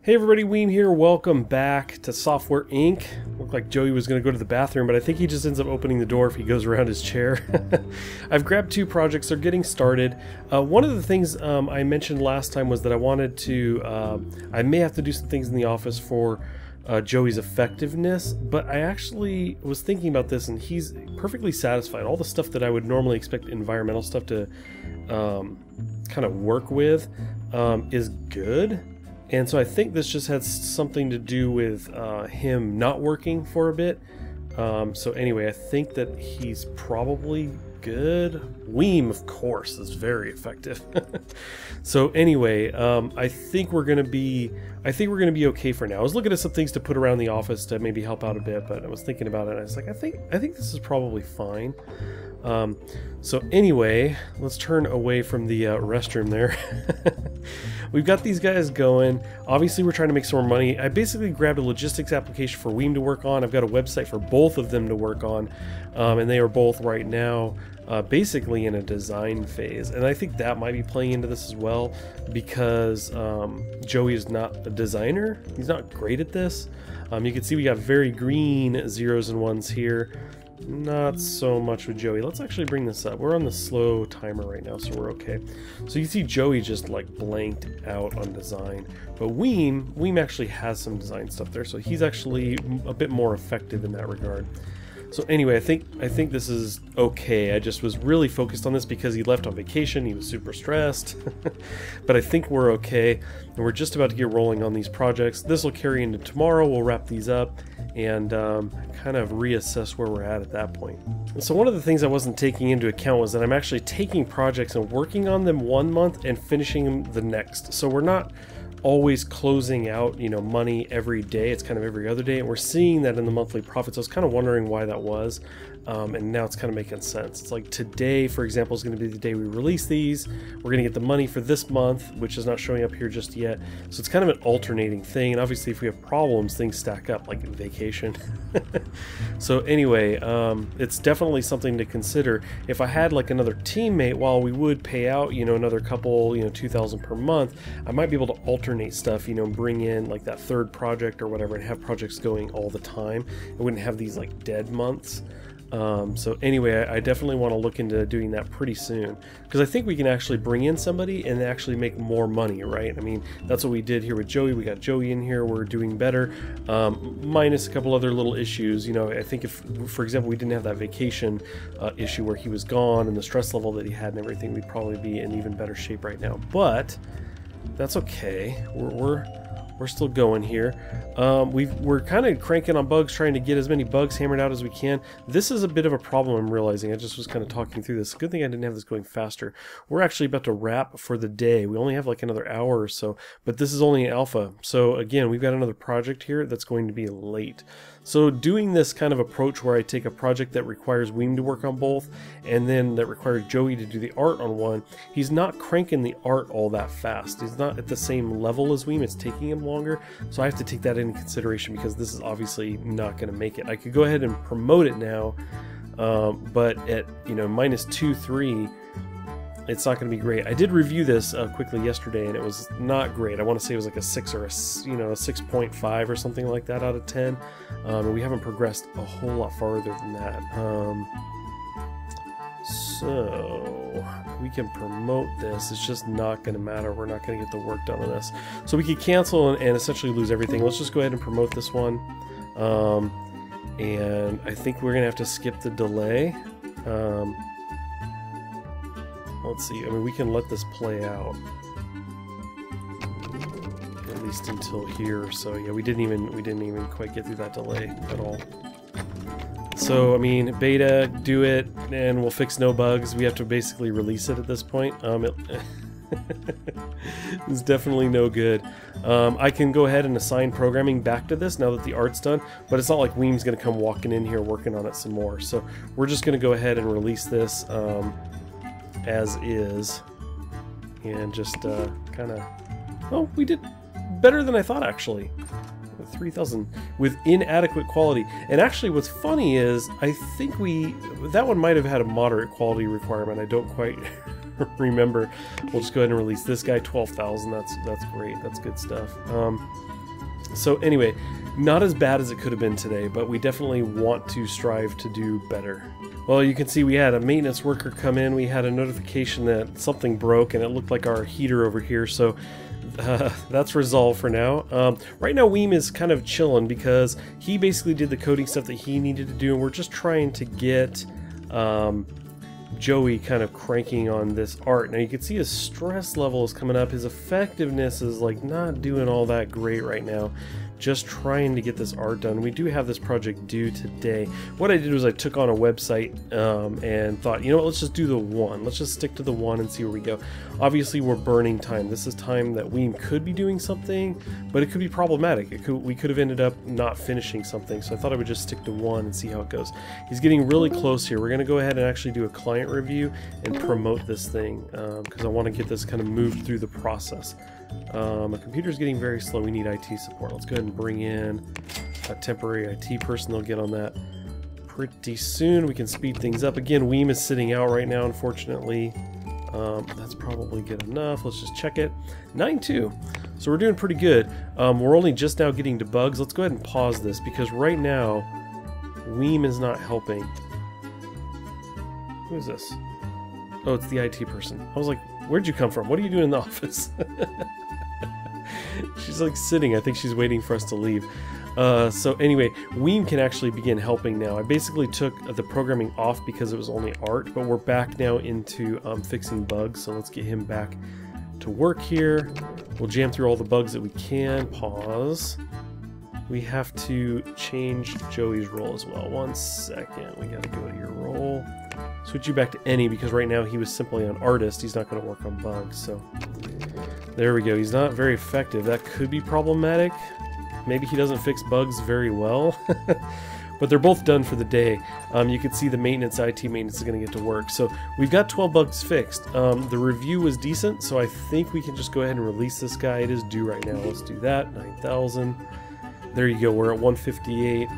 Hey everybody, Weem here. Welcome back to Software Inc. Looked like Joey was going to go to the bathroom, but I think he just ends up opening the door if he goes around his chair. I've grabbed two projects. They're getting started. One of the things I mentioned last time was that I wanted to, I may have to do some things in the office for Joey's effectiveness, but I actually was thinking about this and he's perfectly satisfied. All the stuff that I would normally expect environmental stuff to kind of work with is good. And so I think this just has something to do with him not working for a bit. So anyway, I think that he's probably good. Weem, of course, is very effective. So anyway, I think we're gonna be okay for now. I was looking at some things to put around the office to maybe help out a bit, but I was thinking about it and I was like, I think this is probably fine. So anyway, let's turn away from the restroom there. We've got these guys going. Obviously, we're trying to make some more money. I basically grabbed a logistics application for Weem to work on. I've got a website for both of them to work on, and they are both right now basically in a design phase. And I think that might be playing into this as well because Joey is not a designer. He's not great at this. You can see we got very green zeros and ones here. Not so much with Joey. Let's actually bring this up. We're on the slow timer right now, so we're okay. So you see Joey just like blanked out on design. But Weem actually has some design stuff there, so he's actually a bit more effective in that regard. So anyway, I think this is okay. I just was really focused on this because he left on vacation. He was super stressed. But I think we're okay. And we're just about to get rolling on these projects. This will carry into tomorrow. We'll wrap these up and kind of reassess where we're at that point. And so one of the things I wasn't taking into account was that I'm actually taking projects and working on them 1 month and finishing them the next. So we're not always closing out, you know, money every day. It's kind of every other day, and we're seeing that in the monthly profits. I was kind of wondering why that was, and now it's kind of making sense. It's like today, for example, is going to be the day we release these. We're going to get the money for this month, which is not showing up here just yet. So it's kind of an alternating thing, and obviously if we have problems, things stack up, like vacation. So anyway, it's definitely something to consider. If I had like another teammate, while we would pay out, you know, another couple, you know, 2,000 per month, I might be able to alternate stuff, you know, bring in like that third project or whatever and have projects going all the time. I wouldn't have these like dead months. So anyway, I definitely want to look into doing that pretty soon because I think we can actually bring in somebody and actually make more money, right? I mean, that's what we did here with Joey. We got Joey in here. We're doing better, minus a couple other little issues. You know, I think if, for example, we didn't have that vacation issue where he was gone and the stress level that he had and everything, we'd probably be in even better shape right now. But that's okay. We're still going here. We're kind of cranking on bugs, trying to get as many bugs hammered out as we can. This is a bit of a problem, I'm realizing. I just was kind of talking through this. Good thing I didn't have this going faster. We're actually about to wrap for the day. We only have like another hour or so, but this is only alpha. So again, we've got another project here that's going to be late. So doing this kind of approach where I take a project that requires Weem to work on both and then that requires Joey to do the art on one, he's not cranking the art all that fast. He's not at the same level as Weem. It's taking him longer. So I have to take that into consideration because this is obviously not going to make it. I could go ahead and promote it now, but at, you know, -2, 3, it's not going to be great. I did review this quickly yesterday and it was not great. I want to say it was like a 6 or a 6.5 or something like that out of 10. And we haven't progressed a whole lot farther than that. So we can promote this. It's just not going to matter. We're not going to get the work done on this. So we could cancel and essentially lose everything. Let's just go ahead and promote this one. And I think we're going to have to skip the delay. Let's see. I mean, we can let this play out at least until here. So yeah, we didn't even quite get through that delay at all. So I mean, beta, do it, and we'll fix no bugs. We have to basically release it at this point. It's definitely no good. I can go ahead and assign programming back to this now that the art's done, but it's not like Weem's going to come walking in here working on it some more. So we're just going to go ahead and release this as is, and just kind of, oh, we did better than I thought actually. 3,000 with inadequate quality. And actually what's funny is I think that one might have had a moderate quality requirement. I don't quite remember. We'll just go ahead and release this guy, 12,000. That's great. That's good stuff. So anyway, not as bad as it could have been today, but we definitely want to strive to do better. Well, you can see we had a maintenance worker come in. We had a notification that something broke, and it looked like our heater over here. So that's resolved for now. Right now, Weem is kind of chilling because he basically did the coding stuff that he needed to do, and we're just trying to get Joey kind of cranking on this art. Now you can see his stress level is coming up. His effectiveness is like not doing all that great right now. Just trying to get this art done. We do have this project due today. What I did was I took on a website and thought, you know what, let's just do the one. Let's just stick to the one and see where we go. Obviously, we're burning time. This is time that Weem could be doing something, but it could be problematic. We could have ended up not finishing something. So I thought I would just stick to one and see how it goes. He's getting really close here. We're going to go ahead and actually do a client review and promote this thing because I want to get this kind of moved through the process. My computer's getting very slow. We need IT support. Let's go ahead and bring in a temporary IT person. They'll get on that pretty soon. We can speed things up. Again, Weem is sitting out right now, unfortunately. That's probably good enough. Let's just check it. 9.2. So we're doing pretty good. We're only just now getting to bugs. Let's go ahead and pause this because right now, Weem is not helping. Who is this? Oh, it's the IT person. I was like, where'd you come from? What are you doing in the office? She's like sitting. I think she's waiting for us to leave. So anyway, Weem can actually begin helping now. I basically took the programming off because it was only art, but we're back now into fixing bugs. So let's get him back to work here. We'll jam through all the bugs that we can. Pause. We have to change Joey's role as well. 1 second. We got to go to your role. Switch you back to any because right now he was simply an artist. He's not going to work on bugs. So there we go. He's not very effective. That could be problematic. Maybe he doesn't fix bugs very well. But they're both done for the day. You can see the maintenance, IT maintenance is going to get to work. So we've got 12 bugs fixed. The review was decent, so I think we can just go ahead and release this guy. It is due right now. Let's do that. 9,000. There you go. We're at 158.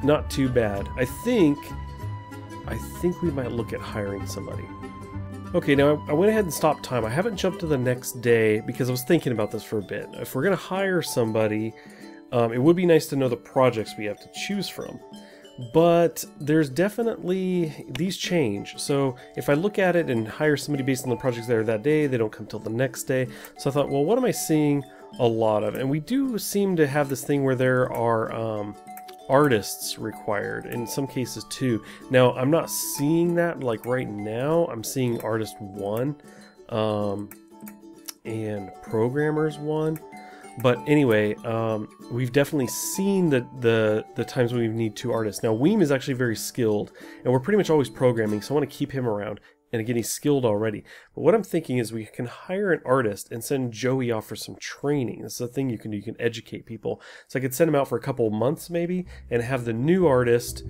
Not too bad. I think we might look at hiring somebody. Okay, now I went ahead and stopped time. I haven't jumped to the next day because I was thinking about this for a bit. If we're going to hire somebody, it would be nice to know the projects we have to choose from. But there's definitely, these change. So if I look at it and hire somebody based on the projects that are that day, they don't come till the next day. So I thought, well, what am I seeing a lot of? And we do seem to have this thing where there are artists required in some cases too. Now I'm not seeing that like right now. I'm seeing artist 1 and programmers 1. But anyway, we've definitely seen the times when we need 2 artists. Now Weem is actually very skilled and we're pretty much always programming, so I want to keep him around. And again, he's skilled already. But what I'm thinking is we can hire an artist and send Joey off for some training. This is a thing you can do. You can educate people. So I could send him out for a couple of months maybe and have the new artist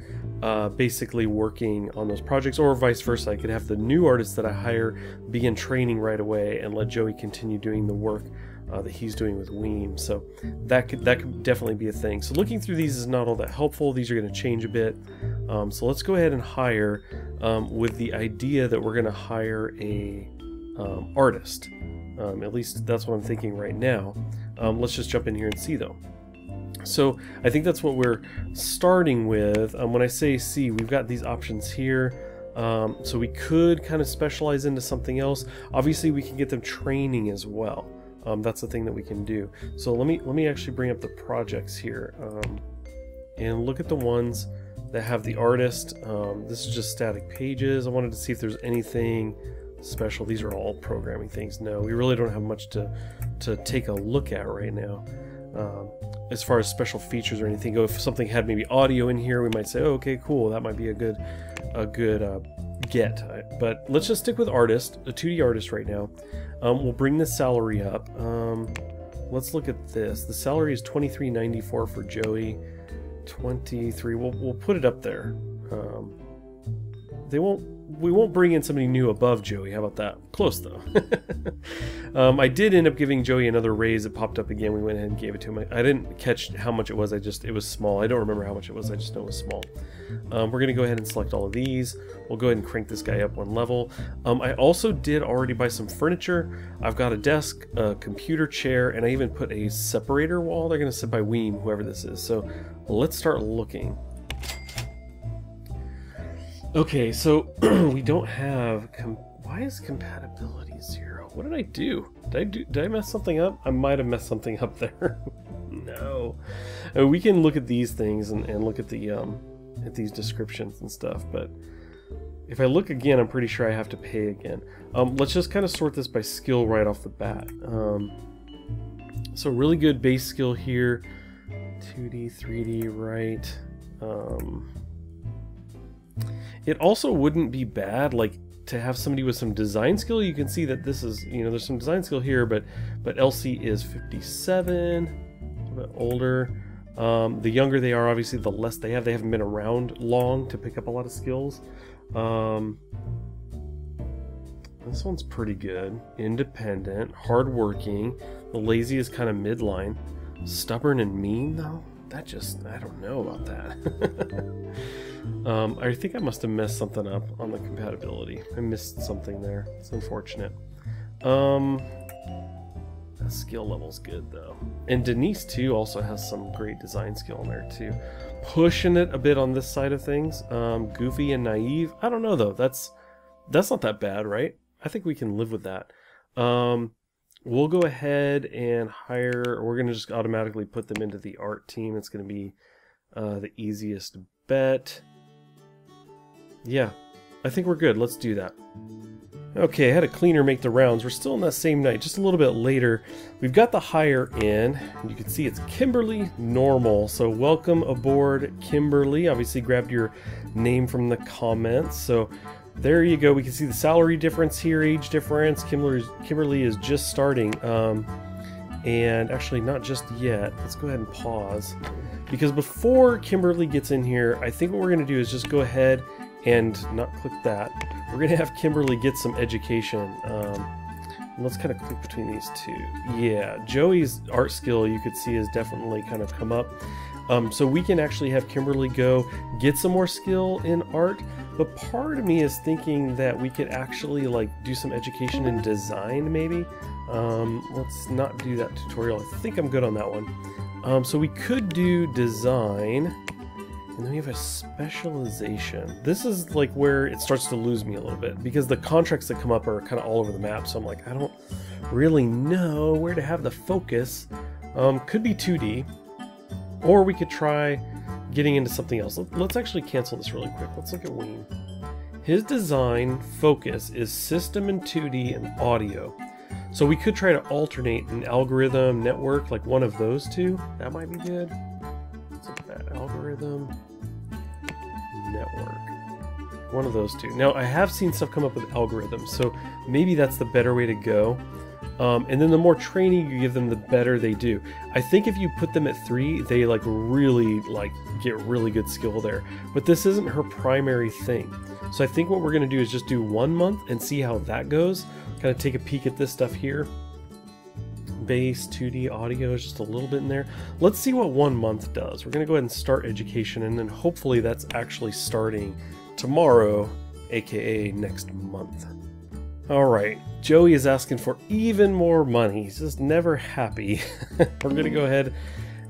basically working on those projects, or vice versa. I could have the new artist that I hire begin training right away and let Joey continue doing the work that he's doing with Weem. So that could definitely be a thing. So looking through these is not all that helpful. These are going to change a bit. So let's go ahead and hire with the idea that we're going to hire a artist. At least that's what I'm thinking right now. Let's just jump in here and see though. So I think that's what we're starting with. When I say see, we've got these options here. So we could kind of specialize into something else. Obviously we can get them training as well. That's the thing that we can do. So let me actually bring up the projects here and look at the ones that have the artist. This is just static pages. I wanted to see if there's anything special. These are all programming things. No, we really don't have much to take a look at right now. As far as special features or anything go, if something had maybe audio in here, we might say, oh, okay, cool, that might be a good get. But let's just stick with artist, a 2D artist right now. We'll bring the salary up. Let's look at this. The salary is $23.94 for Joey. 23. We'll put it up there. They we won't bring in somebody new above Joey. How about that? Close though. I did end up giving Joey another raise. It popped up again. We went ahead and gave it to him. I didn't catch how much it was. It was small. I don't remember how much it was. I just know it was small. We're gonna go ahead and select all of these. We'll go ahead and crank this guy up one level. I also did already buy some furniture. I've got a desk, a computer chair, and I even put a separator wall. They're gonna sit by Weem, whoever this is. So let's start looking. Okay, so we don't have, why is compatibility 0? What did I do? Did I mess something up? I might have messed something up there. No. We can look at these things and look at the at these descriptions and stuff, but if I look again, I'm pretty sure I have to pay again. Let's just kind of sort this by skill right off the bat. So really good base skill here. 2D, 3D, right. It also wouldn't be bad, like, to have somebody with some design skill. You can see that this is, you know, there's some design skill here, but Elsie is 57, a little bit older. The younger they are, obviously, the less they have. They haven't been around long to pick up a lot of skills. This one's pretty good. Independent, hardworking. The lazy is kind of midline. Stubborn and mean, though? That just, I don't know about that. I think I must have messed something up on the compatibility. I missed something there. It's unfortunate. That skill level's good though. And Denise too also has some great design skill in there too. Pushing it a bit on this side of things. Goofy and naive. I don't know though. That's not that bad, right? I think we can live with that. We'll go ahead and hire, we're going to just automatically put them into the art team. It's going to be the easiest bet. Yeah, I think we're good. Let's do that. Okay, I had a cleaner make the rounds. We're still on that same night, just a little bit later. We've got the hire in, and you can see it's Kimberly Normal. So welcome aboard, Kimberly. Obviously grabbed your name from the comments. So there you go. We can see the salary difference here, age difference. Kimberly is just starting. And actually not just yet. Let's go ahead and pause. Because before Kimberly gets in here, I think what we're going to do is just go ahead and not click that. We're going to have Kimberly get some education. Let's kind of click between these two. Yeah, Joey's art skill you could see has definitely kind of come up. So we can actually have Kimberly go get some more skill in art. But part of me is thinking that we could actually like do some education in design maybe. Let's not do that tutorial. I think I'm good on that one. So we could do design. And then we have a specialization. This is like where it starts to lose me a little bit because the contracts that come up are kind of all over the map. So I'm like, I don't really know where to have the focus. Could be 2D, or we could try getting into something else. Let's actually cancel this really quick. Let's look at Weem. His design focus is system and 2D and audio. So we could try to alternate an algorithm network, like one of those two. That might be good. Let's look at that. Algorithm network. One of those two. Now I have seen stuff come up with algorithms, so maybe that's the better way to go. And then the more training you give them, the better they do. I think if you put them at 3, they like really get really good skill there. But this isn't her primary thing. So I think what we're going to do is just do 1 month and see how that goes. Kind of take a peek at this stuff here. Bass, 2D, audio is just a little bit in there. Let's see what 1 month does. We're going to go ahead and start education, and then hopefully that's actually starting tomorrow, aka next month. Alright, Joey is asking for even more money. He's just never happy. We're going to go ahead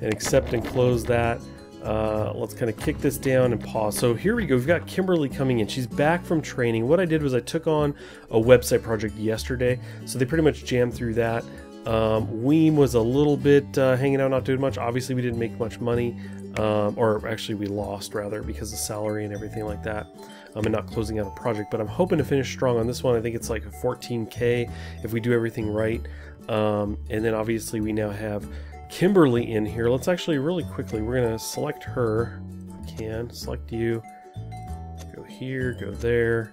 and accept and close that. Let's kind of kick this down and pause. So here we go. We've got Kimberly coming in. She's back from training. What I did was I took on a website project yesterday, so they pretty much jammed through that. Weem was a little bit hanging out, not doing much. Obviously, we didn't make much money, or actually we lost rather because of salary and everything like that. And not closing out a project, but I'm hoping to finish strong on this one. I think it's like a 14K if we do everything right. And then obviously we now have Kimberly in here. Let's actually really quickly, we're gonna select her. If we can, select you, go here, go there,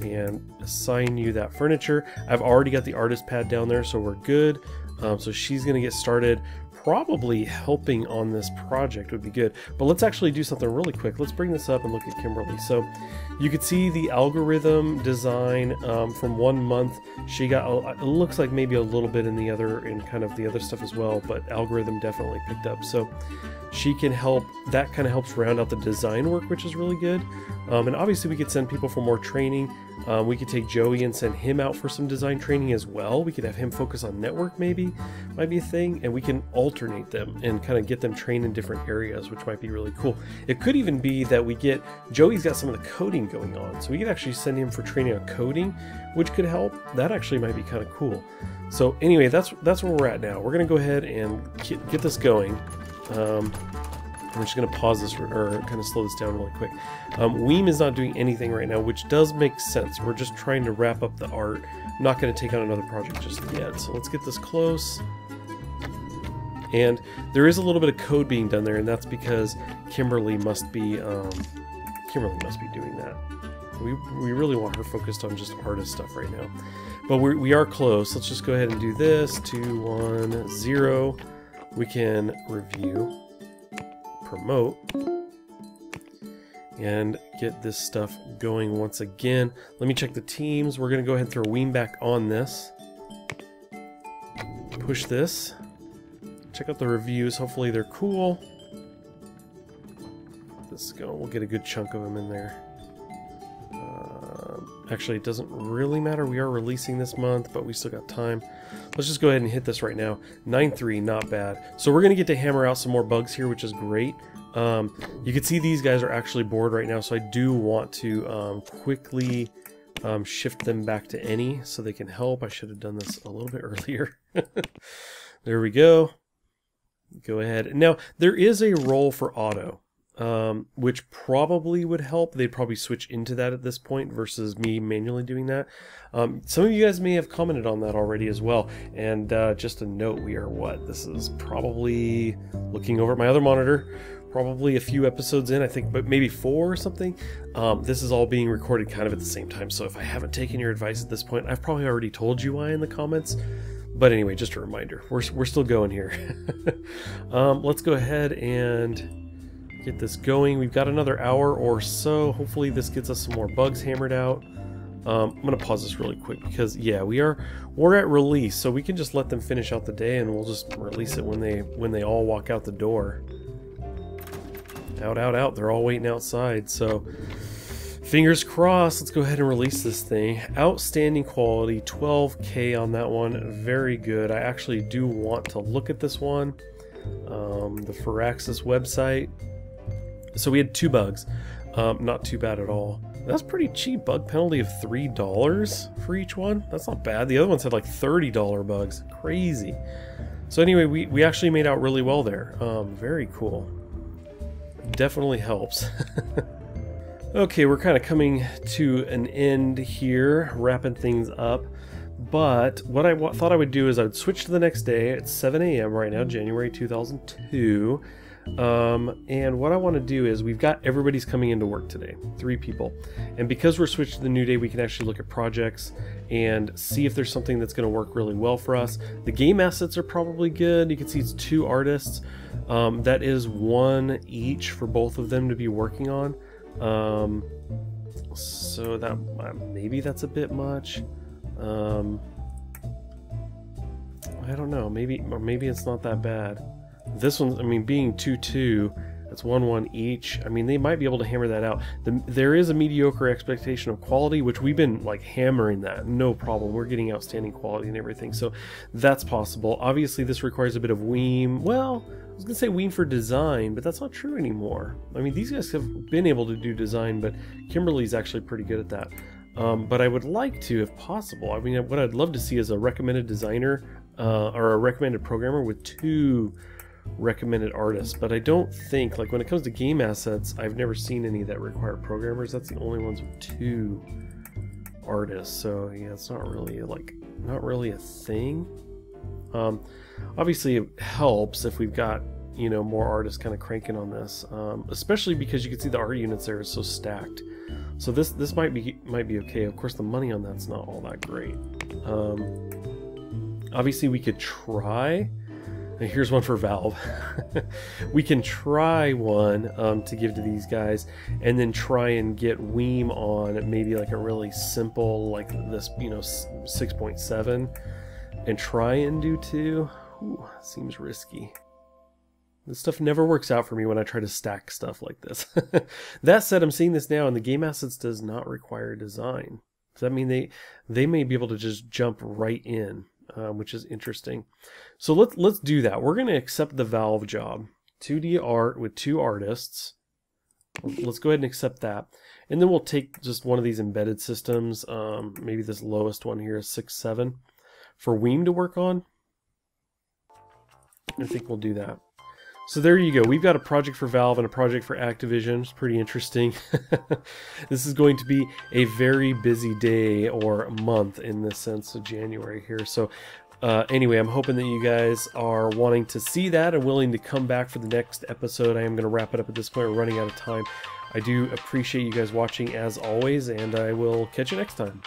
and assign you that furniture. I've already got the artist pad down there, so we're good. So she's gonna get started probably helping on this project would be good. But let's actually do something really quick. Let's bring this up and look at Kimberly. So you could see the algorithm design from 1 month. She got, it looks like maybe a little bit in the other, in kind of the other stuff as well, but algorithm definitely picked up. So she can help, that kind of helps round out the design work, which is really good. And obviously we could send people for more training. We could take Joey and send him out for some design training as well. We could have him focus on network, maybe, might be a thing, and we can alternate them and kind of get them trained in different areas, which might be really cool. It could even be that we get, Joey's got some of the coding going on, so we could actually send him for training on coding, which could help. That actually might be kind of cool. So anyway, that's where we're at now. We're going to go ahead and get this going. I'm just going to pause this or kind of slow this down really quick. Weem is not doing anything right now, which does make sense. We're just trying to wrap up the art. I'm not going to take on another project just yet. So let's get this close. And there is a little bit of code being done there, and that's because Kimberly must be doing that. We really want her focused on just artist stuff right now. But we are close. Let's just go ahead and do this. 2, 1, 0. We can review, promote, and get this stuff going once again. Let me check the teams. We're going to go ahead and throw Weem back on this. Push this. Check out the reviews. Hopefully they're cool. This is going. We'll get a good chunk of them in there. Actually, it doesn't really matter. We are releasing this month, but we still got time. Let's just go ahead and hit this right now. 9.3, not bad. So we're going to get to hammer out some more bugs here, which is great. You can see these guys are actually bored right now, so I do want to quickly shift them back to any so they can help. I should have done this a little bit earlier. There we go. Go ahead. Now, there is a role for auto. Which probably would help. They'd probably switch into that at this point versus me manually doing that. Some of you guys may have commented on that already as well. And just a note, we are this is probably, looking over at my other monitor, probably a few episodes in, I think, but maybe 4 or something. This is all being recorded kind of at the same time. So if I haven't taken your advice at this point, I've probably already told you why in the comments. But anyway, just a reminder, we're still going here. Let's go ahead and get this going. We've got another hour or so. Hopefully this gets us some more bugs hammered out. I'm gonna pause this really quick because yeah, we're at release, so we can just let them finish out the day and we'll just release it when they all walk out the door. Out. They're all waiting outside, so fingers crossed. Let's go ahead and release this thing. Outstanding quality, 12K on that one. Very good. I actually do want to look at this one. The Firaxis website. So we had 2 bugs, not too bad at all. That's pretty cheap. Bug penalty of $3 for each one. That's not bad. The other ones had like $30 bugs. Crazy. So anyway, we actually made out really well there. Very cool. Definitely helps. Okay, we're kind of coming to an end here, wrapping things up. But what I thought I would do is I would switch to the next day. It's 7 a.m. right now, January 2002. And what I want to do is we've got everybody's coming into work today, 3 people, and because we're switched to the new day, we can actually look at projects and see if there's something that's going to work really well for us. The game assets are probably good. You can see it's 2 artists. That is 1 each for both of them to be working on. So that maybe that's a bit much. I don't know, maybe it's not that bad. This one, I mean, being 2-2, that's 1-1 each. I mean, they might be able to hammer that out. There is a mediocre expectation of quality, which we've been like hammering that, no problem. We're getting outstanding quality and everything, so that's possible. Obviously, this requires a bit of Weem. Well, I was gonna say Weem for design, but that's not true anymore. I mean, these guys have been able to do design, but Kimberly's actually pretty good at that. But I would like to, if possible, I mean, what I'd love to see is a recommended designer or a recommended programmer with 2 recommended artists, but I don't think, like when it comes to game assets, I've never seen any that require programmers. That's the only ones with 2 artists, so yeah, it's not really a thing. Obviously it helps if we've got, you know, more artists kind of cranking on this, especially because you can see the art units there is so stacked. So this might be okay. Of course the money on that's not all that great. Obviously we could try Here's one for Valve. We can try one to give to these guys, and then try and get Weem on maybe like a really simple, like this, you know, 6.7, and try and do 2. Ooh, seems risky. This stuff never works out for me when I try to stack stuff like this. That said, I'm seeing this now, and the game assets does not require design. Does that mean they may be able to just jump right in, which is interesting. So let's do that. We're going to accept the Valve job. 2D art with 2 artists. Let's go ahead and accept that. And then we'll take just one of these embedded systems, maybe this lowest one here is 6.7, for Weem to work on. I think we'll do that. So there you go. We've got a project for Valve and a project for Activision. It's pretty interesting. This is going to be a very busy day or month in the sense of January here. So anyway, I'm hoping that you guys are wanting to see that and willing to come back for the next episode. I am going to wrap it up at this point. We're running out of time. I do appreciate you guys watching as always, and I will catch you next time.